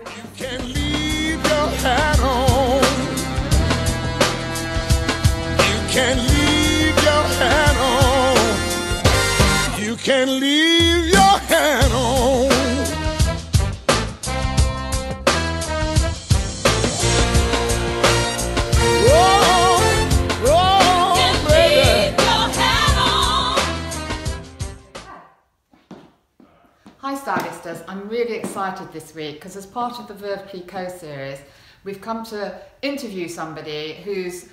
You can leave your hat on. You can leave your hat on. You can leave your hat on. Hi Stylistas, I'm really excited this week because as part of the Veuve Cliquot series we've come to interview somebody who's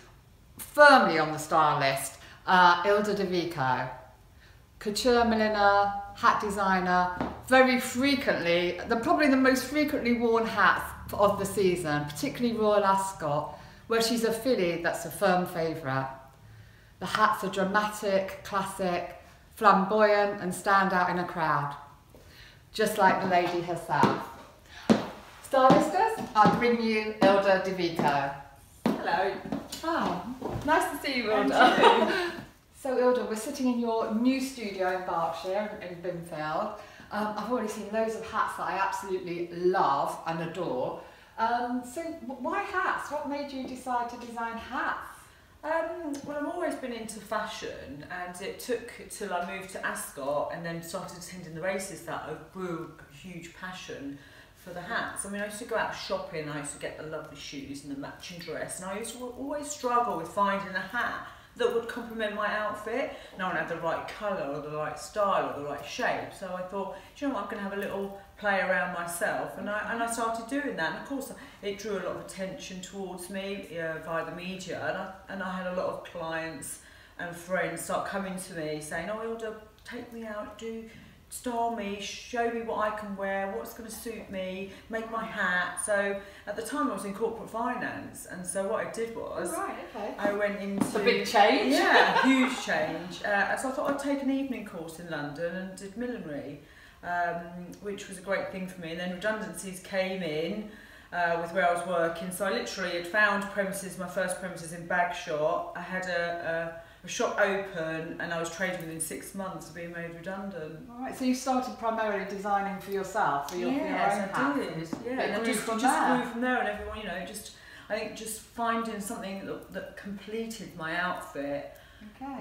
firmly on the style list, Ilda Di Vico. Couture milliner, hat designer, very frequently, probably the most frequently worn hats of the season, particularly Royal Ascot, where she's a filly that's a firm favourite. The hats are dramatic, classic, flamboyant and stand out in a crowd, just like the lady herself. Stylistas, I bring you Ilda Di Vico. Hello. Oh, nice to see you, Ilda. So Ilda, we're sitting in your new studio in Berkshire, in Binfield. I've already seen loads of hats that I absolutely love and adore. So why hats? What made you decide to design hats? Well, I've always been into fashion, and it took till I moved to Ascot and then started attending the races that I grew a huge passion for the hats. I mean, I used to go out shopping, I used to get the lovely shoes and the matching dress, and I used to always struggle with finding a hat that would complement my outfit. No one had the right colour or the right style or the right shape, so I thought, do you know what, I'm going to have a little play around myself, and I started doing that, and of course it drew a lot of attention towards me via the media, and I had a lot of clients and friends start coming to me saying, oh Ilda, take me out, style me, show me what I can wear, what's going to suit me, make my hat. So at the time I was in corporate finance, and so what I did was I went into a big change. Yeah, huge change. So I thought I'd take an evening course in London and did millinery, which was a great thing for me. And then redundancies came in with where I was working, so I literally had found premises, my first premises in Bagshot. I had a shop open, and I was trading within 6 months of being made redundant. All right, so you started primarily designing for yourself, for your own hats? I did. Yeah, and it just grew from there, and everyone, I think just finding something that completed my outfit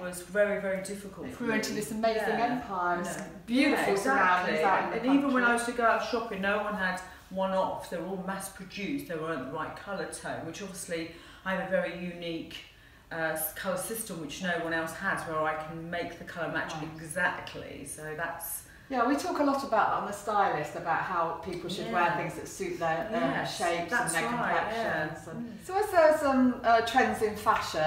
was very, very difficult. It grew into this amazing empire, beautiful surroundings out in the country. And even when I used to go out shopping, no one had one-offs. They were all mass-produced. They weren't the right colour tone, which obviously I have a very unique colour system which no one else has, where I can make the colour match exactly. So that's... Yeah, we talk a lot about on the Stylist about how people should wear things that suit their shapes and their complexions. So is there some trends in fashion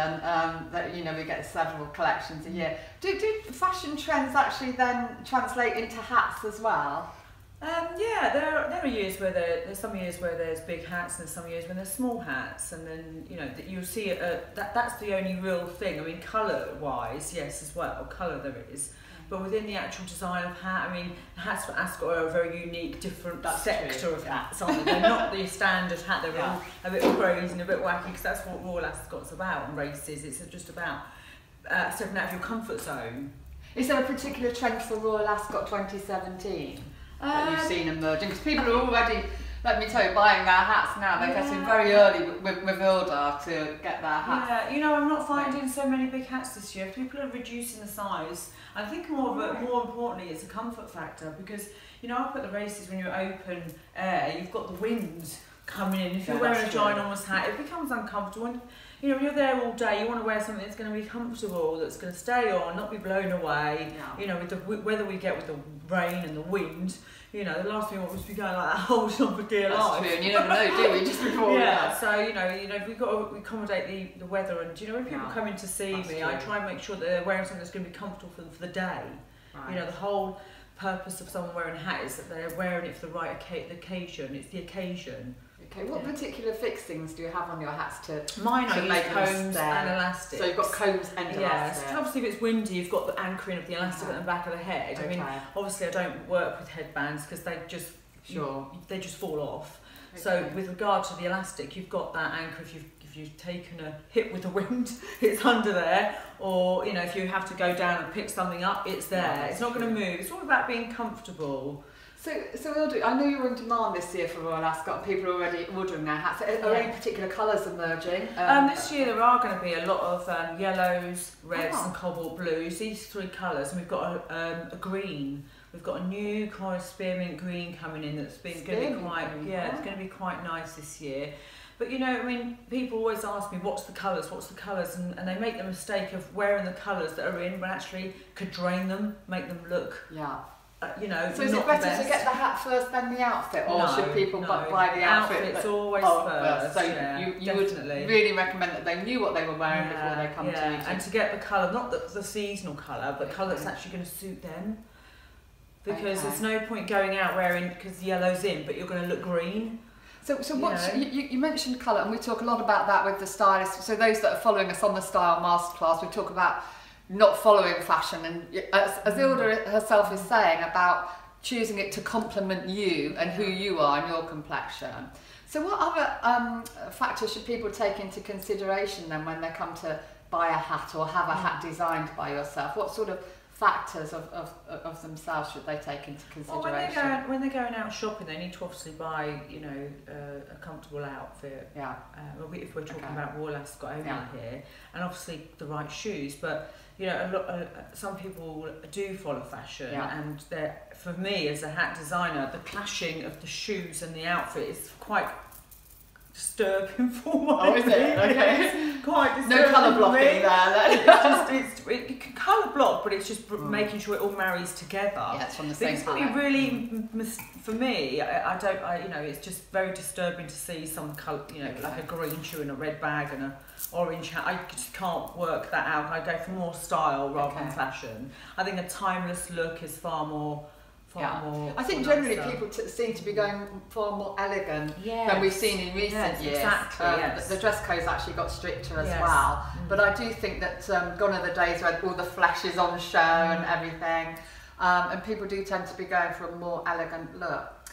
that, we get several collections a year. Do fashion trends actually then translate into hats as well? Yeah, there are years where there's some years where there's big hats and some years when there's small hats, and then you'll see that's the only real thing. I mean, colour wise, yes, as well, colour there is, but within the actual design of hat, I mean, hats for Ascot are a very unique, different sector of hats, aren't they? They're not the standard hat. They're all a bit crazy and a bit wacky, because that's what Royal Ascot's about and races. It's just about stepping out of your comfort zone. Is there a particular trend for Royal Ascot 2017? That you've seen emerging? Because people are already, let me tell you, buying their hats now. They're getting very early with Ilda to get their hats. Yeah, I'm not finding so many big hats this year. People are reducing the size. I think more importantly, it's a comfort factor, because up at the races, when you're open air, you've got the wind coming in. If you're wearing a ginormous hat, it becomes uncomfortable. And when you're there all day, you want to wear something that's going to be comfortable, that's going to stay on, not be blown away. With the weather we get with the rain and the wind, the last thing we want was to be going like that, holding on for dear life. That's true, and you never know, do we? Just before so we've got to accommodate the weather, and when people come in to see me, I try and make sure that they're wearing something that's going to be comfortable for the day. The whole purpose of someone wearing a hat is that they're wearing it for the right occasion. It's the occasion. Okay, what particular fixings do you have on your hats to Mine to I make use combs and elastics. So you've got combs and elastic. Yes, obviously if it's windy, you've got the anchoring of the elastic at the back of the head. I mean, obviously I don't work with headbands because they just fall off. So with regard to the elastic, you've got that anchor. If you've taken a hit with the wind, it's under there, or if you have to go down and pick something up, it's there. It's not going to move. It's all about being comfortable. So Ilda, I know you're in demand this year for Royal Ascot. People are already ordering their hats. Are there any particular colours emerging? This year there are going to be a lot of yellows, reds and cobalt blues, these three colours, and we've got a green. We've got a new kind of spearmint green coming in that's been going to be quite, it's going to be quite nice this year. But you know, I mean, people always ask me, what's the colours, and they make the mistake of wearing the colours that are in, but actually could drain them, make them look, you know, so is it better to get the hat first then the outfit, or should people buy the outfit? Outfit's always first. So you would really recommend that they knew what they were wearing before they come to you. And to get the colour, not the seasonal colour, but colour that's actually going to suit them. Because there's no point going out wearing, because yellow's in, but you're going to look green. So what you mentioned colour, and we talk a lot about that with the stylists. So those that are following us on the Style Masterclass, we talk about not following fashion, and as Ilda herself is saying, about choosing it to complement you and who you are and your complexion. So what other factors should people take into consideration then when they come to buy a hat or have a hat designed by yourself? What sort of factors of themselves should they take into consideration? Well, when they're going out shopping, they need to obviously buy, you know, a comfortable outfit. Yeah. If we're talking about Royal Ascot only here, and obviously the right shoes. But you know, some people do follow fashion, and for me as a hat designer, the clashing of the shoes and the outfit is quite disturbing for what is it? Okay. It's quite disturbing. No colour blocking there. It can colour block, but it's just making sure it all marries together. Yeah, it's from the same colour. It's really, for me, you know, it's just very disturbing to see some colour, you know, like a green shoe and a red bag and a orange hat. I just can't work that out. I go for more style rather than fashion. I think a timeless look is far more. I think generally people seem to be going far more elegant than we've seen in recent years. Exactly. The dress code's actually got stricter as well. But I do think that gone are the days where all the flesh is on show and everything, and people do tend to be going for a more elegant look.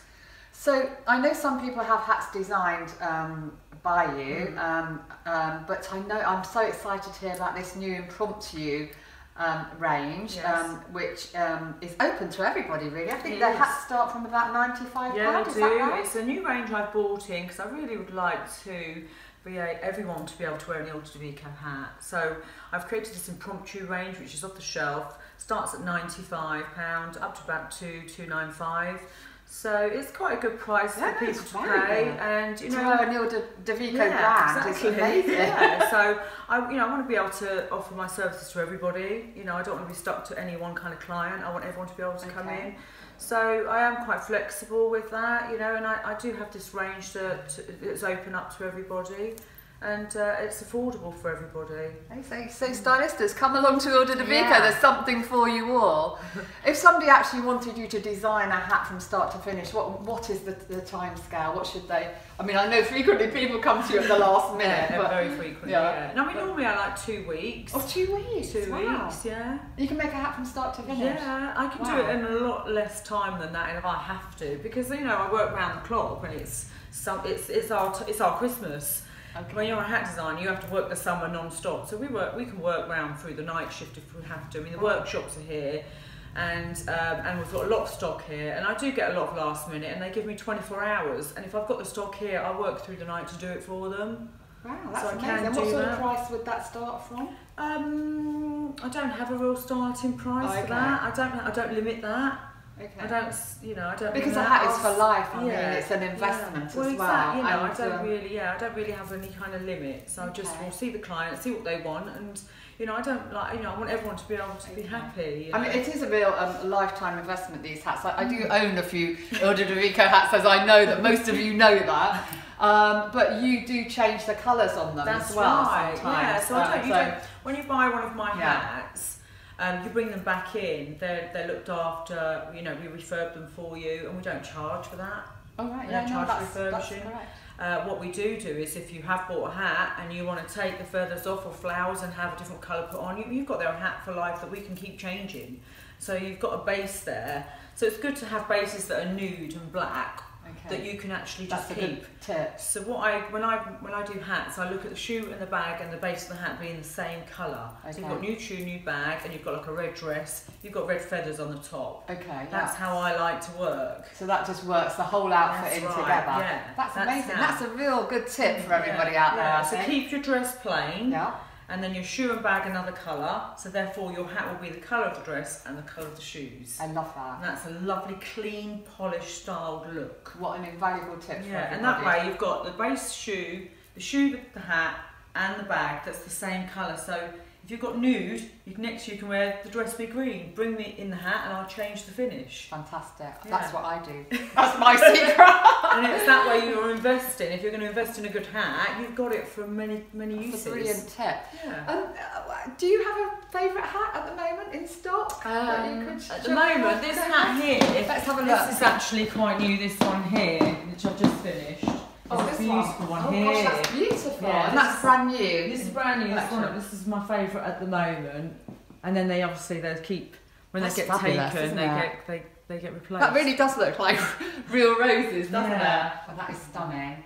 So I know some people have hats designed by you, but I know I'm so excited to hear about this new impromptu range, which is open to everybody really. I think the hats start from about £95. Yeah, is they that do. right? It's a new range I've bought in because I really would like to be everyone to be able to wear an Ilda Di Vico hat. So I've created this impromptu range which is off the shelf. Starts at £95 up to about £2.95. So it's quite a good price for people to pay, and you know, an Ilda Di Vico brand is amazing. So I want to be able to offer my services to everybody. You know, I don't want to be stuck to any one kind of client. I want everyone to be able to come in. So I am quite flexible with that, you know, and I do have this range that's open up to everybody. And it's affordable for everybody. So stylists, come along to Ilda Di Vico. There's something for you all. If somebody actually wanted you to design a hat from start to finish, what is the time scale? What should they? I mean, I know frequently people come to you at the last minute. But very frequently. No, I mean normally I like 2 weeks. Oh, 2 weeks. 2 weeks. Yeah. You can make a hat from start to finish. Yeah, I can do it in a lot less time than that if I have to, because you know I work round the clock and it's our Christmas. When you're a hat designer, you have to work the summer non-stop. So we can work round through the night shift if we have to. I mean, the workshops are here, and we've got a lot of stock here. And I do get a lot of last minute, and they give me 24 hours. And if I've got the stock here, I work through the night to do it for them. Wow, that's amazing. What sort of price would that start from? I don't have a real starting price for that. I don't limit that. Okay. I don't because a hat is for life. I mean, it's an investment as well. Exactly. You know, I don't really have any kind of limit. So I just will see the client, see what they want, and you know, I want everyone to be able to be happy. You know? I mean, it is a real lifetime investment. These hats. I do own a few Ilda Di Vico hats, as I know that most of you know that. But you do change the colours on them as well. That's right. Sometimes. Yeah. So when you buy one of my hats. You bring them back in, they're looked after, you know, we refurb them for you, and we don't charge for that. Oh right, we don't charge for refurbishing. What we do is if you have bought a hat and you want to take the feathers off or flowers and have a different colour put on, you've got their hat for life that we can keep changing. So you've got a base there. So it's good to have bases that are nude and black. that you can actually That's just a keep. good tip. So when I do hats, I look at the shoe and the bag and the base of the hat being the same colour. Okay. So you've got new shoe, new bag, and you've got like a red dress. You've got red feathers on the top. Okay. That's how I like to work. So that just works the whole outfit That's in right, together. yeah. That's That's amazing. how. That's a real good tip for everybody out there. Yeah. I So think. keep your dress plain. Yeah. And then your shoe and bag another colour, so therefore your hat will be the colour of the dress and the colour of the shoes. I love that. And that's a lovely, clean, polished, styled look. What an invaluable tip for everybody. And that way you've got the base shoe, the hat, and the bag that's the same colour. So if you've got nude, next you can wear the dress be green. Bring me in the hat and I'll change the finish. Fantastic. Yeah. That's what I do. That's my secret. And it's that way you're investing. If you're going to invest in a good hat, you've got it for many uses. That's a brilliant tip. Yeah. Do you have a favourite hat at the moment in stock? That you could At the moment, this hat here, let's have a look. This is actually quite new, this one here, which I've just finished. Oh, It's a this beautiful one here. Gosh, that's beautiful. Yeah, and that's brand new. This is brand new. Collection. This is my favourite at the moment. And then they obviously keep when That's they get fabulous, taken, isn't they get replaced. That really does look like real roses, doesn't Yeah. it? Well, that is stunning.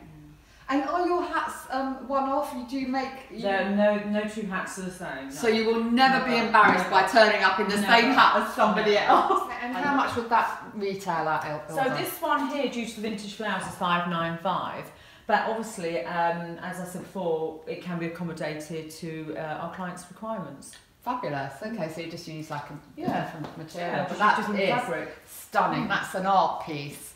And are your hats one-off? You do make... No two hats are the same. No. So you will never be Never. embarrassed by turning up in the Never. same hat as somebody else. And I how know. much would that retail at, Ilda? So this one here, due to the vintage flowers, is $5.95. But obviously, as I said before, it can be accommodated to our clients' requirements. Fabulous. Okay, so you just use like a different material. Yeah, but just that different is fabric. stunning. That's an art piece.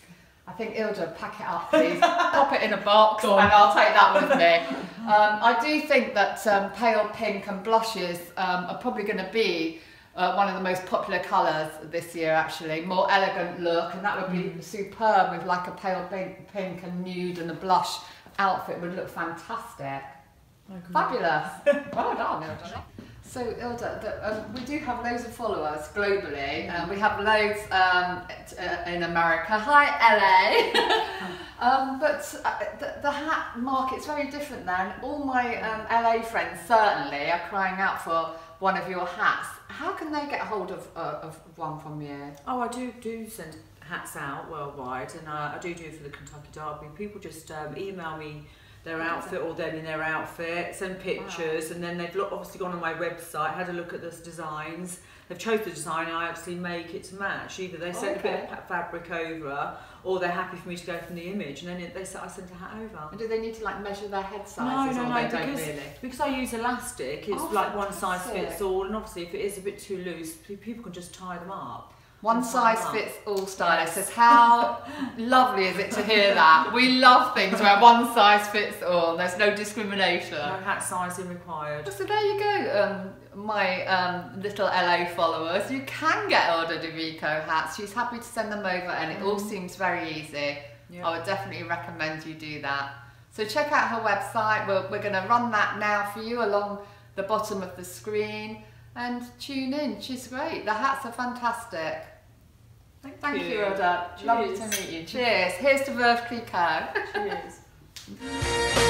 I think Ilda, pack it up, please. Pop it in a box, Go on. and I'll take that with me. I do think that pale pink and blushes are probably going to be one of the most popular colours this year, actually. More elegant look, and that would be superb with like a pale pink and nude and a blush outfit would look fantastic. Fabulous. Well done, Ilda. So Ilda, we do have loads of followers globally. We have loads in America. Hi LA. But the hat market's very different then. All my LA friends certainly are crying out for one of your hats. How can they get hold of one from you? Oh, I do send hats out worldwide, and I do it for the Kentucky Derby. People just email me their outfit or them in their outfit, send pictures, and then they've obviously gone on my website, had a look at the designs, they've chose the design, and I actually make it to match. Either they send a bit of fabric over, or they're happy for me to go from the image, and then I send a hat over. And do they need to like measure their head sizes? No, because I use elastic, it's like one size fits all, and obviously if it is a bit too loose, people can just tie them up. One size fits all stylist says, how lovely is it to hear that? We love things where one size fits all, there's no discrimination. No hat sizing required. So there you go, my little LA followers. You can get Ilda Di Vico hats. She's happy to send them over, and it all seems very easy. Yeah. I would definitely recommend you do that. So check out her website. We're going to run that now for you along the bottom of the screen, and tune in. She's great. The hats are fantastic. Thank you, Ilda. Lovely to meet you. Cheers. Here's to Veuve Cliquot. Cheers.